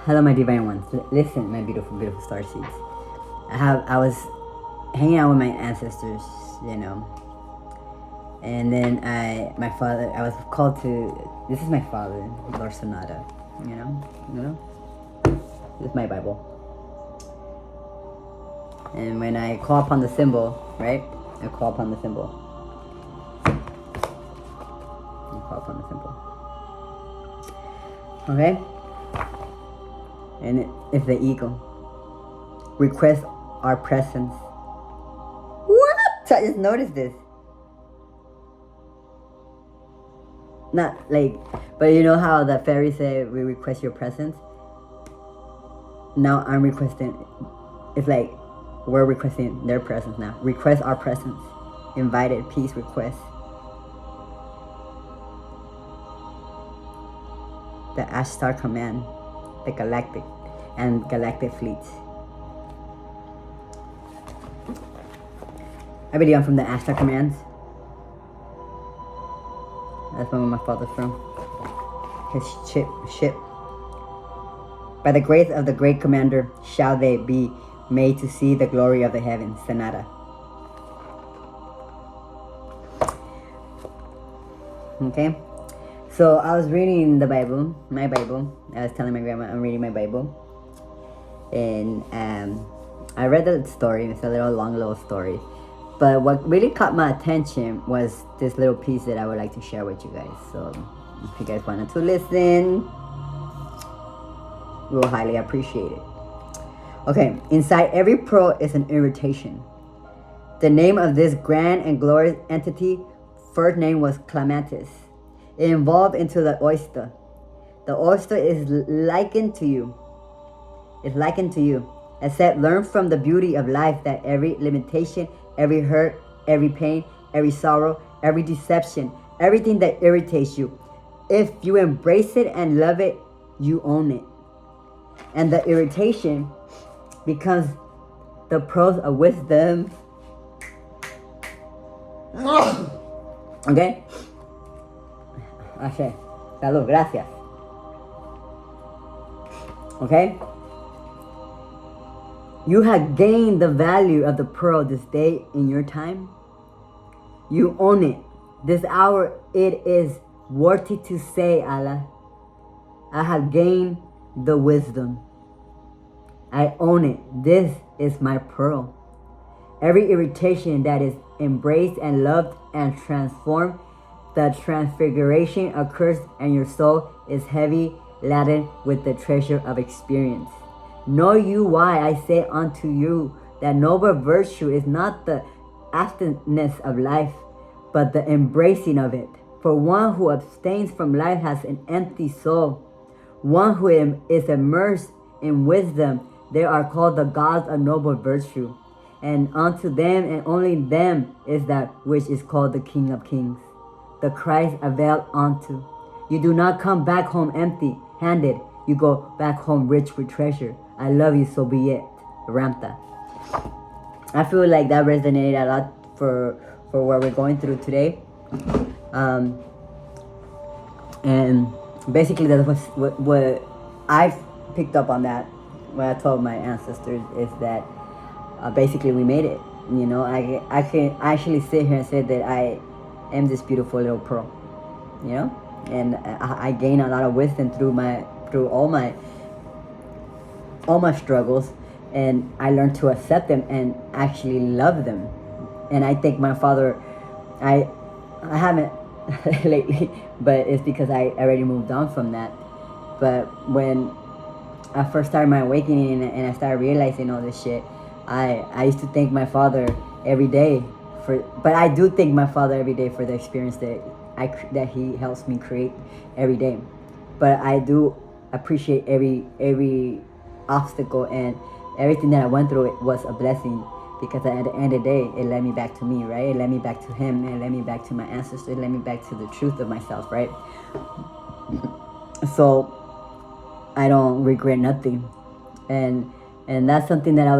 Hello, my divine ones. Listen, my beautiful, beautiful star seeds. I was hanging out with my ancestors, and then my father. I was called to. This is my father, Lord Sonata. This is my Bible. And when I call upon the symbol, right? I call upon the symbol. Okay? And it's the eagle. Request our presence. What? I just noticed this. Not like, but you know how the fairies say we request your presence? Now I'm requesting, it's like we're requesting their presence now. Request our presence. Invited, peace request. The Ashtar Command, the galactic and galactic fleets. I believe I'm from the Ashtar Commands. That's where my father's from. His ship. By the grace of the great commander shall they be made to see the glory of the heavens. Sonata. Okay? So I was reading the Bible, my Bible. I was telling my grandma I'm reading my Bible. And I read the story. It's a long little story. But what really caught my attention was this little piece that I would like to share with you guys. So if you guys wanted to listen, we'll highly appreciate it. Okay, inside every pearl is an invitation. The name of this grand and glorious entity, first name was Clematis. It evolved into the oyster. The oyster is likened to you. It's likened to you. Except learn from the beauty of life that every limitation, every hurt, every pain, every sorrow, every deception, everything that irritates you, if you embrace it and love it, you own it. And the irritation becomes the pearls of wisdom. Okay? Okay. Salud, gracias. Okay? You have gained the value of the pearl this day in your time. You own it. This hour it is worthy to say, Allah, I have gained the wisdom. I own it. This is my pearl. Every irritation that is embraced and loved and transformed, the transfiguration occurs and your soul is heavy laden with the treasure of experience. Know you why I say unto you that noble virtue is not the abstinence of life, but the embracing of it. For one who abstains from life has an empty soul. One who is immersed in wisdom, they are called the gods of noble virtue. And unto them and only them is that which is called the King of Kings, the Christ availed unto. You do not come back home empty-handed. You go back home rich with treasure. I love you, so be it. Ramta. I feel like that resonated a lot for what we're going through today. And basically that was what I picked up on that, what I told my ancestors, is that basically we made it. I can actually sit here and say that I am this beautiful little pearl. And I gain a lot of wisdom through all my struggles, and I learned to accept them and actually love them. And I think my father, I haven't lately, but it's because I already moved on from that. But when I first started my awakening and I started realizing all this shit, I used to thank my father every day but I do thank my father every day for the experience that he helps me create every day. But I do appreciate every obstacle, and everything that I went through, it was a blessing, because at the end of the day, it led me back to me, right? It led me back to him, it led me back to my ancestors, it led me back to the truth of myself, right? So I don't regret nothing, and that's something that I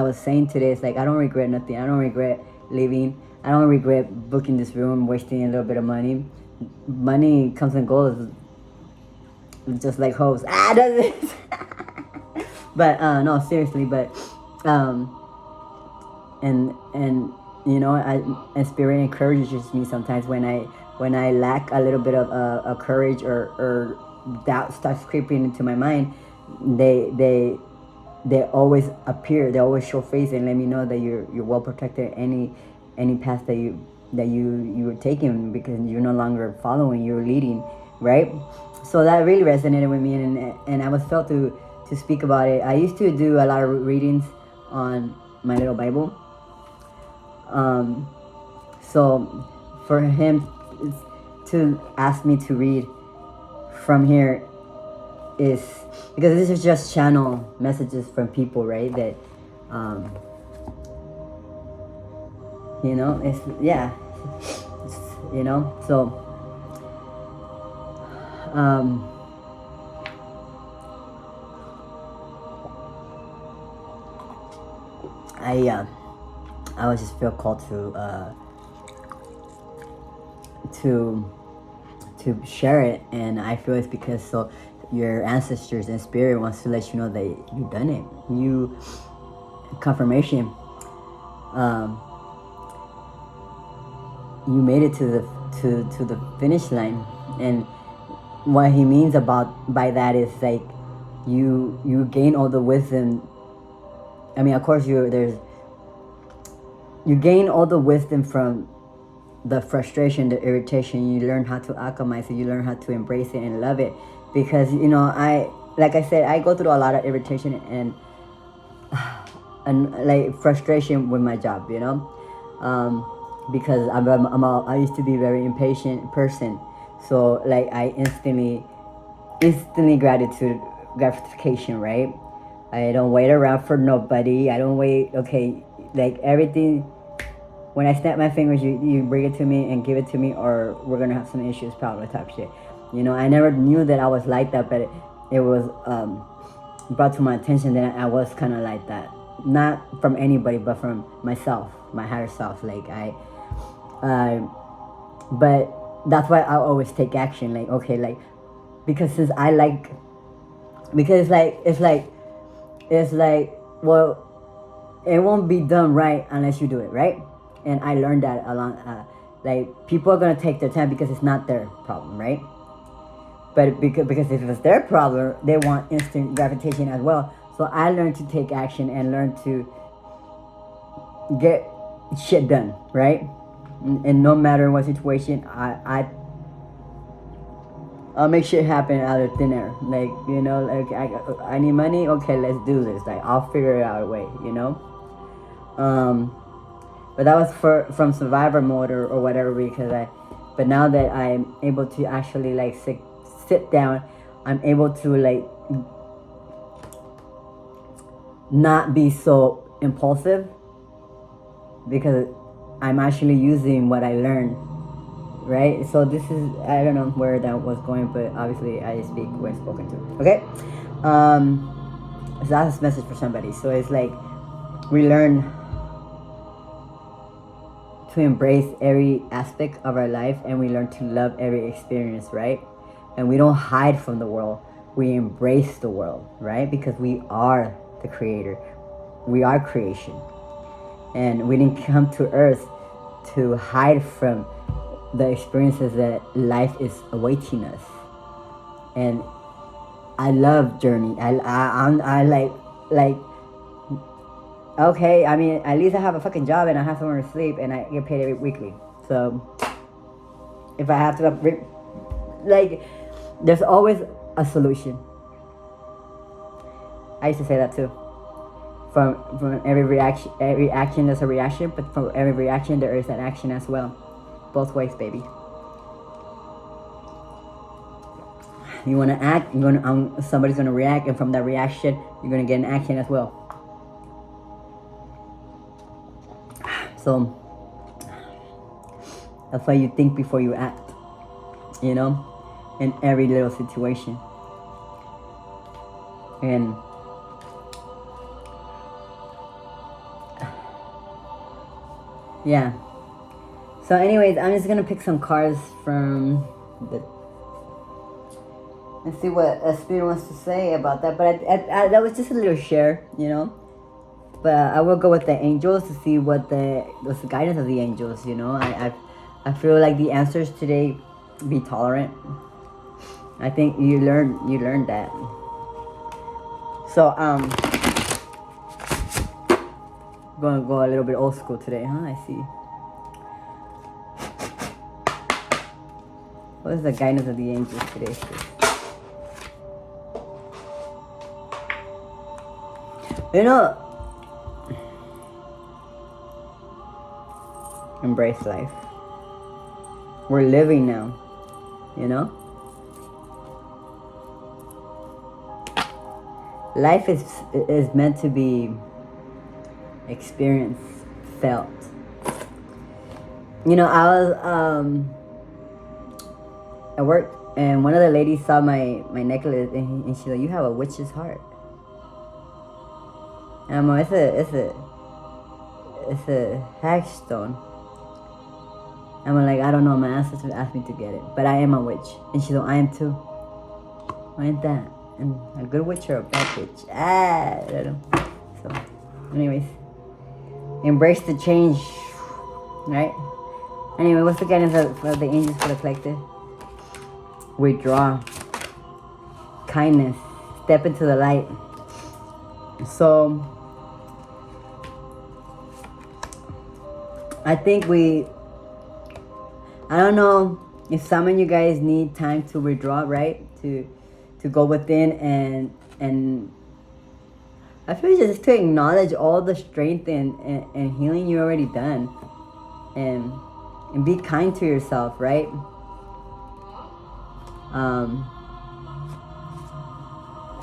was saying today. It's like, I don't regret nothing. I don't regret leaving. I don't regret booking this room, wasting a little bit of money. Money comes and goes, just like hoes. But no, seriously. But and you know, and spirit encourages me sometimes when I lack a little bit of a courage, or doubt starts creeping into my mind. They always appear, they always show face and let me know that you're well protected any path that you were taking, because you're no longer following, you're leading, right? So that really resonated with me, and I was felt to speak about it. I used to do a lot of readings on my little Bible. So for him to ask me to read from here is because this is just channel messages from people, right? That you know, it's yeah, it's, you know. So I was just feel called to share it, and I feel it's because so your ancestors and spirit wants to let you know that you've done it. You confirmation. You made it to the finish line, and what he means about by that is like you gain all the wisdom. I mean, of course, you gain all the wisdom from the frustration, the irritation. You learn how to alchemize it. You learn how to embrace it and love it, because you know, like I said, I go through a lot of irritation and like frustration with my job, you know, because I used to be a very impatient person, so like I instantly gratification, right? I don't wait around for nobody. I don't wait. Okay, like everything. When I snap my fingers, you bring it to me and give it to me, or we're gonna have some issues, problem type shit. You know, I never knew that I was like that, but it was brought to my attention that I was kind of like that. Not from anybody, but from myself, my higher self. Like but that's why I always take action. Like okay, like because since I like, because it's like well, it won't be done right unless you do it right. And I learned that along like people are gonna take their time because it's not their problem, right? But because if it's their problem, they want instant gratification as well. So I learned to take action and learn to get shit done, right? And no matter what situation, I'll make shit happen out of thin air. Like, you know, like I need money. Okay, let's do this. Like I'll figure it out a way, you know. But that was from survivor mode or whatever, because but now that I'm able to actually like sit down, I'm able to like not be so impulsive, because I'm actually using what I learned, right? So this is, I don't know where that was going, but obviously I speak when spoken to. Okay, so that's a message for somebody. So it's like we learn to embrace every aspect of our life, and we learn to love every experience, right? And we don't hide from the world, we embrace the world, right? Because we are the creator, we are creation, and we didn't come to earth to hide from the experiences that life is awaiting us. And I love journey. I like okay, I mean, at least I have a fucking job and I have somewhere to sleep and I get paid every weekly. So if I have to like, there's always a solution. I used to say that too. From every action there's a reaction, but from every reaction there is an action as well. Both ways, baby. You want to act, somebody's gonna react, and from that reaction you're gonna get an action as well. So that's why you think before you act, you know, in every little situation. And yeah. So anyways, I'm just gonna pick some cards from and see what Spirit wants to say about that. But that was just a little share, you know. But I will go with the angels to see what's the guidance of the angels, you know. I feel like the answers today, be tolerant. I think you learned that. So gonna go a little bit old school today, huh? I see. What is the guidance of the angels today? You know, embrace life. We're living now, you know? Life is meant to be experienced, felt. You know, I was at work, and one of the ladies saw my necklace, and she's like, "You have a witch's heart." And I'm like, it's a hack stone. I'm like, I don't know, my ancestors asked me to get it, but I am a witch. And she's like, I am too. Why ain't that? And a good witch or a bad witch? I don't know. So, anyways, embrace the change, right? Anyway, what's the guidance for the angels for the collective? Withdraw. Kindness. Step into the light. So, I think I don't know if some of you guys need time to withdraw, right? To go within and I feel just to acknowledge all the strength and healing you already done. And be kind to yourself, right?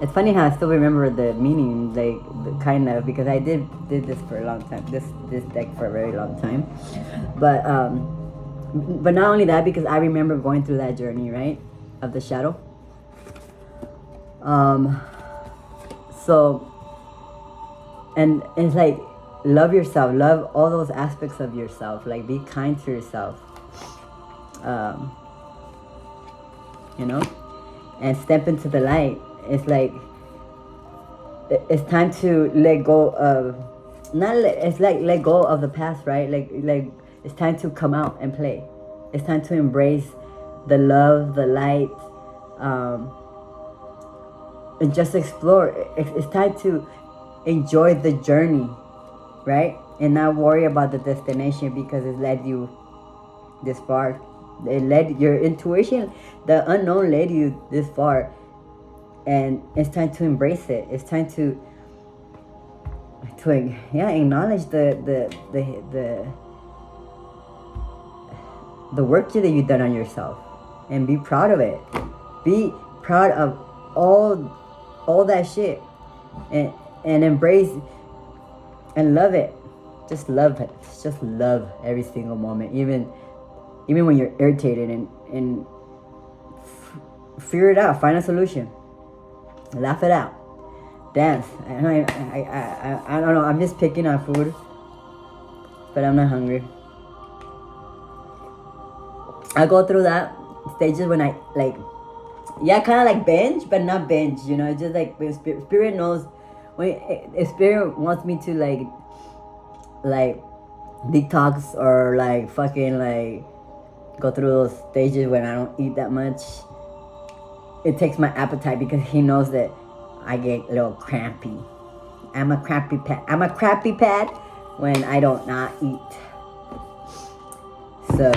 It's funny how I still remember the meaning, like the kind of, because I did this for a long time, this deck for a very long time, but not only that, because I remember going through that journey, right, of the shadow. So, and it's like, love yourself, love all those aspects of yourself, like be kind to yourself, you know, and step into the light. It's like, it's time to let go of, it's like let go of the past, right? Like it's time to come out and play. It's time to embrace the love, the light, and just explore. It's time to enjoy the journey, right? And not worry about the destination because it led you this far. It led your intuition, the unknown led you this far. And it's time to embrace it. It's time to acknowledge the work that you've done on yourself, and be proud of it. Be proud of all that shit, and embrace and love it. Just love it. Just love every single moment, even when you're irritated, and figure it out. Find a solution. Laugh it out. Dance. I don't know. I'm just picking on food, but I'm not hungry. I go through that stages when I kind of like binge, but not binge. You know, it's just like when spirit knows, when spirit wants me to like detox or like fucking like go through those stages when I don't eat that much. It takes my appetite because he knows that I get a little crampy. I'm a crappy pad when I don't not eat. So,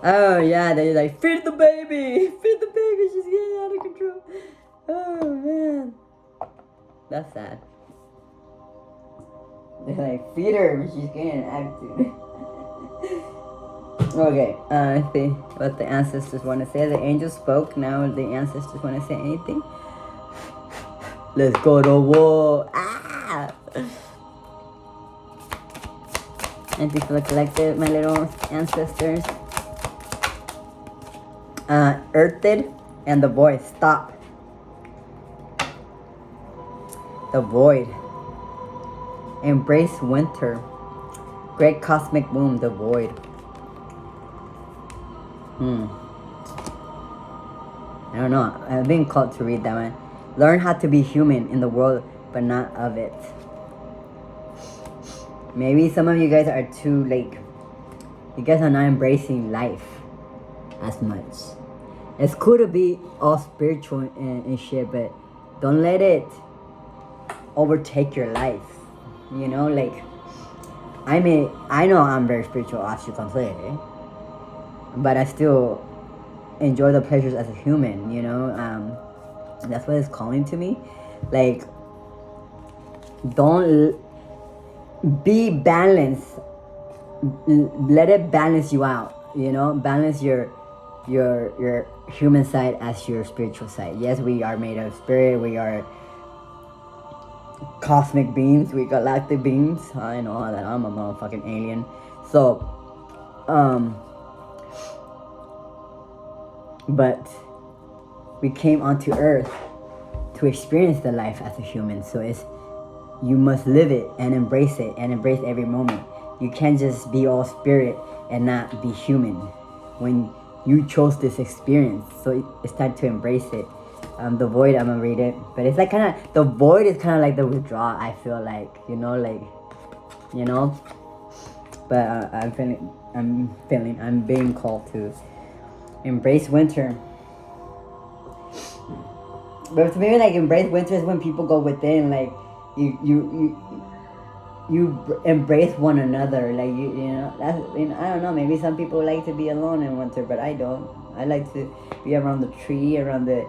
oh yeah, they're like, feed the baby, she's getting out of control. Oh man, that's sad. They're like, feed her, she's getting an attitude. Okay, I see what the ancestors want to say. The angels spoke, now the ancestors want to say anything. Let's go to war. Ah! Anything for the collective, my little ancestors. Earthed and the void. Stop. The void. Embrace winter. Great cosmic boom, the void. I don't know. I've been called to read that one. Learn how to be human in the world, but not of it. Maybe some of you guys are too, like, you guys are not embracing life as much. It's cool to be all spiritual and shit, but don't let it overtake your life. You know, like, I know I'm very spiritual, as you can say, but I still enjoy the pleasures as a human, you know. That's what it's calling to me. Like, don't be balanced. Let it balance you out, you know. Balance your human side as your spiritual side. Yes, we are made of spirit. We are cosmic beings. We galactic beings. I know that I'm a motherfucking alien. So, but we came onto Earth to experience the life as a human. So you must live it and embrace every moment. You can't just be all spirit and not be human when you chose this experience. So it's time to embrace it. The Void, I'm gonna read it, but it's like kind of, the Void is kind of like the withdrawal, I feel like, you know, like, you know. But I'm being called to embrace winter. But to me, like, embrace winter is when people go within, like, you embrace one another, like, you know, that's, I don't know, maybe some people like to be alone in winter, but I don't. I like to be around the tree, around the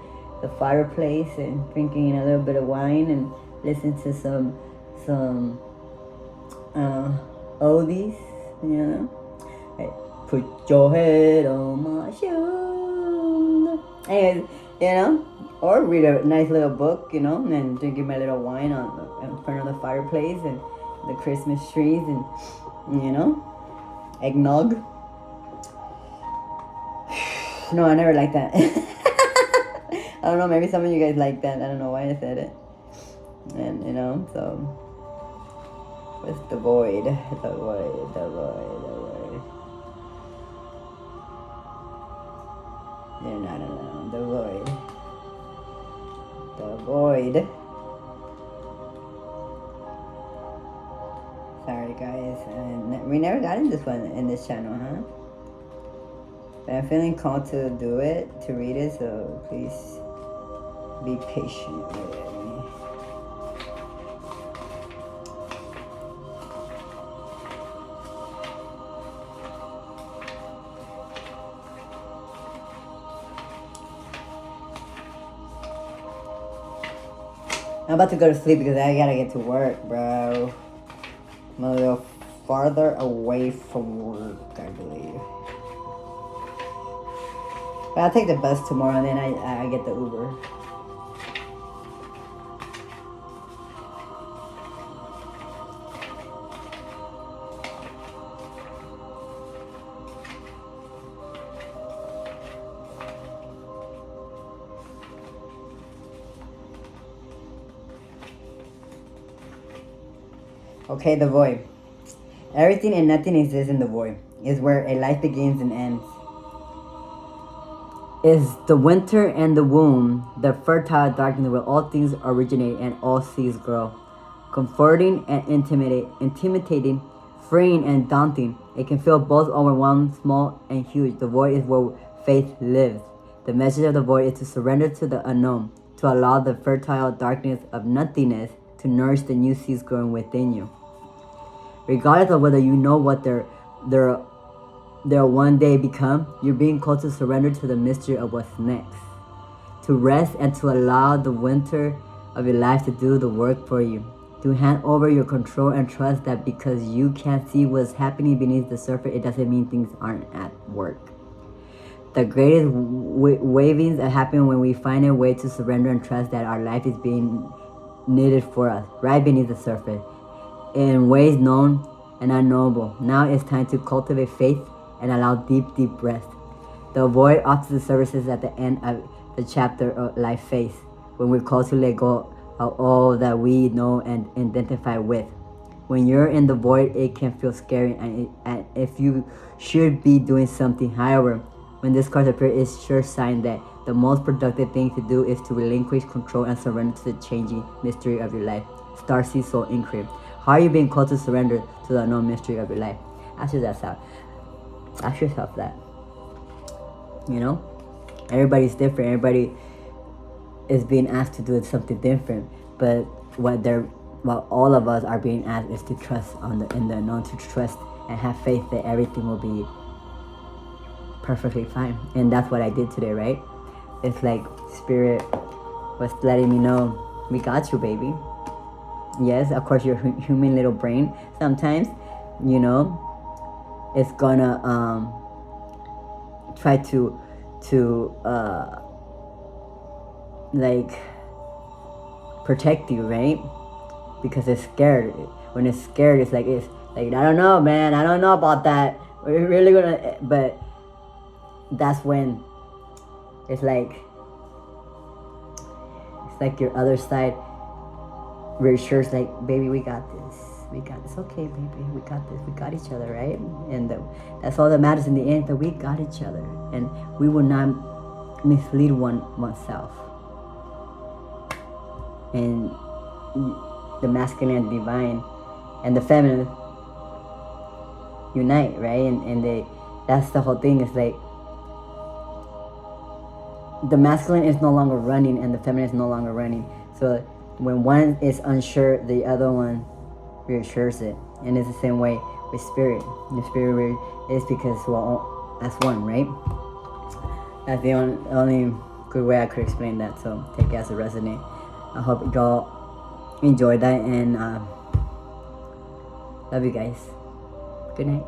fireplace, and drinking a little bit of wine and listen to some oldies, you know. Hey, put your head on my shoulder. Anyways, you know, or read a nice little book, you know, and drinking my little wine in front of the fireplace and the Christmas trees, and, you know, eggnog. No, I never liked that. I don't know, maybe some of you guys like that. I don't know why I said it. And, you know, so, what's the Void? The Void. You're not alone. The Void. Sorry, guys. We never got in this one in this channel, huh? But I'm feeling called to do it, to read it, so please be patient with me. I'm about to go to sleep because I gotta get to work, bro. I'm a little farther away from work, I believe. But I'll take the bus tomorrow, and then I get the Uber. Okay, the Void. Everything and nothing exists in the Void. Is where a life begins and ends. Is the winter and the womb, the fertile darkness where all things originate and all seeds grow. Comforting and intimidating, freeing and daunting. It can feel both overwhelming, small and huge. The Void is where faith lives. The message of the Void is to surrender to the unknown, to allow the fertile darkness of nothingness to nourish the new seeds growing within you. Regardless of whether you know what they'll one day become, you're being called to surrender to the mystery of what's next. To rest and to allow the winter of your life to do the work for you. To hand over your control and trust that because you can't see what's happening beneath the surface, it doesn't mean things aren't at work. The greatest wavings happen when we find a way to surrender and trust that our life is being knitted for us, right beneath the surface, in ways known and unknowable. Now it's time to cultivate faith and allow deep rest. The Void offers the services at the end of the chapter of life phase, when we're called to let go of all that we know and identify with. When you're in the Void, it can feel scary, and if you should be doing something. However, when this card appears, it's sure sign that The most productive thing to do is to relinquish control and surrender to the changing mystery of your life. Starseed Soul Inquiry. How are you being called to surrender to the unknown mystery of your life? Ask yourself that. You know? Everybody's different. Everybody is being asked to do something different. But what all of us are being asked is to trust in the unknown, to trust and have faith that everything will be perfectly fine. And that's what I did today, right? It's like Spirit was letting me know, we got you, baby. Yes, of course, your human little brain sometimes, you know, it's gonna try to like protect you, right? Because it's scared. When it's scared, it's like I don't know, man, I don't know about that. We're really gonna, but that's when it's like your other side reassures, like, baby, we got this, okay, baby, we got this, we got each other, right? And that's all that matters in the end, that we got each other, and we will not mislead oneself. And the masculine and divine and the feminine unite, right? And that's the whole thing. It's like the masculine is no longer running and the feminine is no longer running. So when one is unsure, the other one reassures it. And it's the same way with spirit. The spirit is because that's one, right? That's the only good way I could explain that. So take it as a resonate. I hope y'all enjoyed that, and love you guys. Good night.